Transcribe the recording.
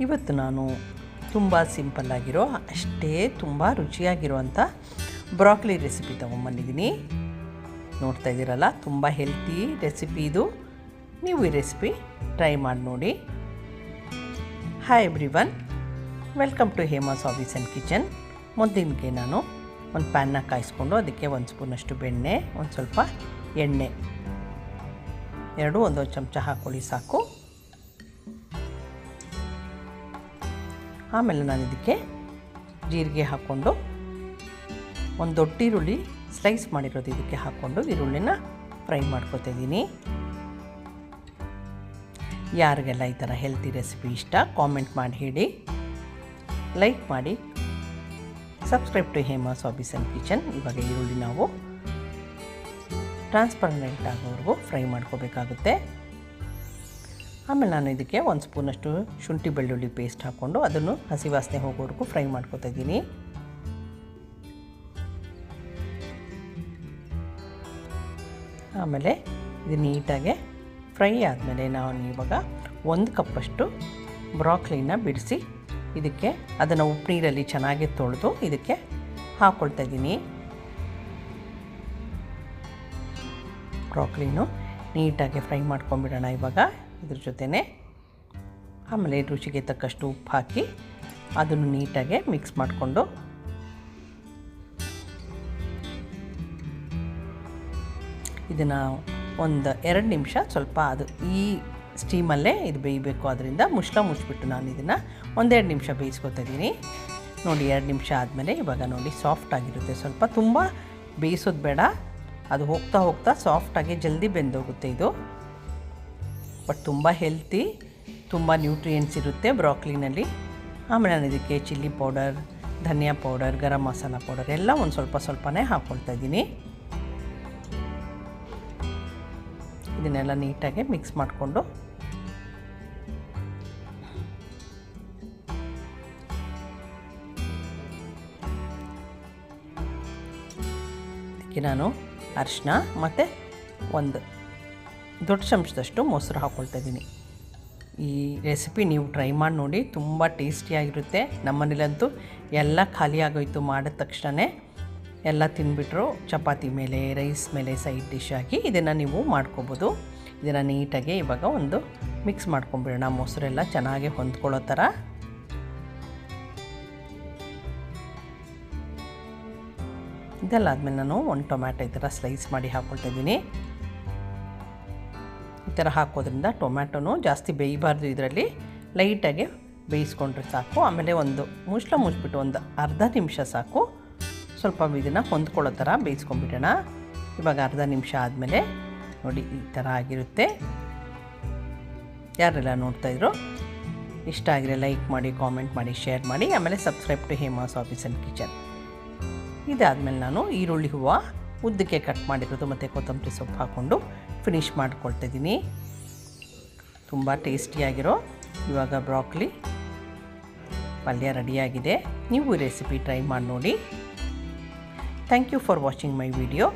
ಇವತ್ತು ನಾನು ತುಂಬ ಸಿಂಪಲ್ಲಾಗಿರೋ ಅಷ್ಟೇ ತುಂಬ ರುಚಿಯಾಗಿರುವಂಥ ಬ್ರಾಕ್ಲಿ ರೆಸಿಪಿ ತೊಗೊಂಬಂದಿದ್ದೀನಿ. ನೋಡ್ತಾ ಇದ್ದೀರಲ್ಲ, ತುಂಬ ಹೆಲ್ತಿ ರೆಸಿಪಿ ಇದು. ನೀವು ಈ ರೆಸಿಪಿ ಟ್ರೈ ಮಾಡಿ ನೋಡಿ. Hi everyone, welcome to Hema's hobbies and kitchen. ಮೊದಲಿಗೆ ನಾನು ಒಂದು ಪ್ಯಾನ್ನ ಕಾಯಿಸ್ಕೊಂಡು ಅದಕ್ಕೆ 1 ಸ್ಪೂನಷ್ಟು ಬೆಣ್ಣೆ, ಒಂದು ಸ್ವಲ್ಪ ಎಣ್ಣೆ, ಒಂದು ಚಮಚ ಹಾಕ್ಕೊಳ್ಳಿ ಸಾಕು. ಆಮೇಲೆ ನಾನು ಇದಕ್ಕೆ ಜೀರಿಗೆ ಹಾಕ್ಕೊಂಡು ಒಂದು ದೊಡ್ಡ ಈರುಳ್ಳಿ ಸ್ಲೈಸ್ ಮಾಡಿರೋದು ಇದಕ್ಕೆ ಹಾಕ್ಕೊಂಡು ಈರುಳ್ಳಿನ ಫ್ರೈ ಮಾಡ್ಕೊತಿದ್ದೀನಿ. ಯಾರಿಗೆಲ್ಲ ಈ ಥರ ಹೆಲ್ತಿ ರೆಸಿಪಿ ಇಷ್ಟ ಕಾಮೆಂಟ್ ಮಾಡಿ ಹೇಳಿ, ಲೈಕ್ ಮಾಡಿ, subscribe to Hema's hobbies and kitchen. ಇವಾಗ ಈರುಳ್ಳಿ ನಾವು ಟ್ರಾನ್ಸ್ಪರೆಂಟ್ ಆಗೋವರೆಗೂ ಫ್ರೈ ಮಾಡ್ಕೋಬೇಕಾಗುತ್ತೆ. ಆಮೇಲೆ ನಾನು ಇದಕ್ಕೆ 1 ಸ್ಪೂನಷ್ಟು ಶುಂಠಿ ಬೆಳ್ಳುಳ್ಳಿ ಪೇಸ್ಟ್ ಹಾಕ್ಕೊಂಡು ಅದನ್ನು ಹಸಿ ವಾಸನೆ ಹೋಗೋವರೆಗೂ ಫ್ರೈ ಮಾಡ್ಕೊತಾ ಇದ್ದೀನಿ. ಆಮೇಲೆ ಇದು ನೀಟಾಗಿ ಫ್ರೈ ಆದಮೇಲೆ ನಾನು ಇವಾಗ 1 ಕಪ್ಪಷ್ಟು ಬ್ರಾಕ್ಲಿನ ಬಿಡಿಸಿ ಇದಕ್ಕೆ ಅದನ್ನು ಉಪ್ಪು ನೀರಲ್ಲಿ ಚೆನ್ನಾಗಿ ತೊಳೆದು ಇದಕ್ಕೆ ಹಾಕ್ಕೊಳ್ತಾ ಇದ್ದೀನಿ. ಬ್ರಾಕ್ಲಿನೂ ನೀಟಾಗಿ ಫ್ರೈ ಮಾಡ್ಕೊಂಬಿಡೋಣ ಇವಾಗ ಇದ್ರ ಜೊತೆನೇ. ಆಮೇಲೆ ರುಚಿಗೆ ತಕ್ಕಷ್ಟು ಉಪ್ಪು ಹಾಕಿ ಅದನ್ನು ನೀಟಾಗಿ ಮಿಕ್ಸ್ ಮಾಡಿಕೊಂಡು ಇದನ್ನು ಒಂದು 2 ನಿಮಿಷ ಸ್ವಲ್ಪ ಅದು ಈ ಸ್ಟೀಮಲ್ಲೇ ಇದು ಬೇಯಬೇಕು. ಅದರಿಂದ ಮುಚ್ಚಿಬಿಟ್ಟು ನಾನು ಇದನ್ನು 1-2 ನಿಮಿಷ ಬೇಯಿಸ್ಕೊತಾ ಇದ್ದೀನಿ. ನೋಡಿ 2 ನಿಮಿಷ ಆದಮೇಲೆ ಇವಾಗ ನೋಡಿ ಸಾಫ್ಟ್ ಆಗಿರುತ್ತೆ. ಸ್ವಲ್ಪ ತುಂಬ ಬೇಯಿಸೋದು ಬೇಡ, ಅದು ಹೋಗ್ತಾ ಹೋಗ್ತಾ ಸಾಫ್ಟಾಗಿ ಜಲ್ದಿ ಬೆಂದೋಗುತ್ತೆ ಇದು. ಬಟ್ ತುಂಬ ಹೆಲ್ತಿ, ತುಂಬ ನ್ಯೂಟ್ರಿಯೆಂಟ್ಸ್ ಇರುತ್ತೆ ಬ್ರಾಕ್ಲಿನಲ್ಲಿ. ಆಮೇಲೆ ನಾನು ಇದಕ್ಕೆ ಚಿಲ್ಲಿ ಪೌಡರ್, ಧನಿಯಾ ಪೌಡರ್, ಗರಂ ಮಸಾಲ ಪೌಡರ್ ಎಲ್ಲ ಒಂದು ಸ್ವಲ್ಪನೇ ಹಾಕ್ಕೊಳ್ತಾ ಇದ್ದೀನಿ. ಇದನ್ನೆಲ್ಲ ನೀಟಾಗಿ ಮಿಕ್ಸ್ ಮಾಡಿಕೊಂಡು ಇದಕ್ಕೆ ನಾನು ಅರಿಶಿನ ಮತ್ತು 1 ದೊಡ್ಡ ಚಮಚದಷ್ಟು ಮೊಸರು ಹಾಕ್ಕೊಳ್ತಾ ಇದ್ದೀನಿ. ಈ ರೆಸಿಪಿ ನೀವು ಟ್ರೈ ಮಾಡಿ ನೋಡಿ, ತುಂಬ ಟೇಸ್ಟಿಯಾಗಿರುತ್ತೆ. ನಮ್ಮನೇಲಂತೂ ಎಲ್ಲ ಖಾಲಿ ಆಗೋಯ್ತು ಮಾಡಿದ ತಕ್ಷಣ. ಎಲ್ಲ ತಿಂದುಬಿಟ್ರು ಚಪಾತಿ ಮೇಲೆ, ರೈಸ್ ಮೇಲೆ ಸೈಡ್ ಡಿಶ್ ಆಗಿ ಇದನ್ನು ನೀವು ಮಾಡ್ಕೋಬೋದು. ಇದನ್ನು ನೀಟಾಗಿ ಇವಾಗ ಒಂದು ಮಿಕ್ಸ್ ಮಾಡ್ಕೊಂಬಿಡೋಣ, ಮೊಸರೆಲ್ಲ ಚೆನ್ನಾಗಿ ಹೊಂದ್ಕೊಳ್ಳೋ ಥರ. ಇದೆಲ್ಲ ಆದಮೇಲೆ ನಾನು 1 ಟೊಮ್ಯಾಟೊ ಈ ಥರ ಸ್ಲೈಸ್ ಮಾಡಿ ಹಾಕ್ಕೊಳ್ತಾ ಇದ್ದೀನಿ. ಈ ಥರ ಹಾಕೋದ್ರಿಂದ ಟೊಮ್ಯಾಟೊನೂ ಜಾಸ್ತಿ ಬೇಯಬಾರ್ದು, ಇದರಲ್ಲಿ ಲೈಟಾಗಿ ಬೇಯಿಸ್ಕೊಂಡ್ರೆ ಸಾಕು. ಆಮೇಲೆ ಒಂದು ಮುಚ್ಚಿಬಿಟ್ಟು ಒಂದು ಅರ್ಧ ನಿಮಿಷ ಸಾಕು, ಸ್ವಲ್ಪ ಇದನ್ನು ಹೊಂದ್ಕೊಳ್ಳೋ ಥರ ಬೇಯಿಸ್ಕೊಂಡ್ಬಿಡೋಣ. ಇವಾಗ ಅರ್ಧ ನಿಮಿಷ ಆದಮೇಲೆ ನೋಡಿ ಈ ಥರ ಆಗಿರುತ್ತೆ. ಯಾರೆಲ್ಲ ನೋಡ್ತಾಯಿದ್ರು ಇಷ್ಟ ಆಗಿದ್ರೆ ಲೈಕ್ ಮಾಡಿ, ಕಾಮೆಂಟ್ ಮಾಡಿ, ಶೇರ್ ಮಾಡಿ. ಆಮೇಲೆ subscribe to Hema's hobbies and kitchen. ಇದಾದಮೇಲೆ ನಾನು ಈರುಳ್ಳಿ ಹೂವು ಉದ್ದಕ್ಕೆ ಕಟ್ ಮಾಡಿರೋದು ಮತ್ತು ಕೊತ್ತಂಬರಿ ಸೊಪ್ಪು ಹಾಕ್ಕೊಂಡು ಫಿನಿಷ್ ಮಾಡ್ಕೊಳ್ತಾ ಇದ್ದೀನಿ. ತುಂಬ ಟೇಸ್ಟಿಯಾಗಿರೋ ಇವಾಗ ಬ್ರಾಕ್ಲಿ ಪಲ್ಯ ರೆಡಿಯಾಗಿದೆ. ನೀವು ಈ ರೆಸಿಪಿ ಟ್ರೈ ಮಾಡಿ ನೋಡಿ. Thank you for watching my video.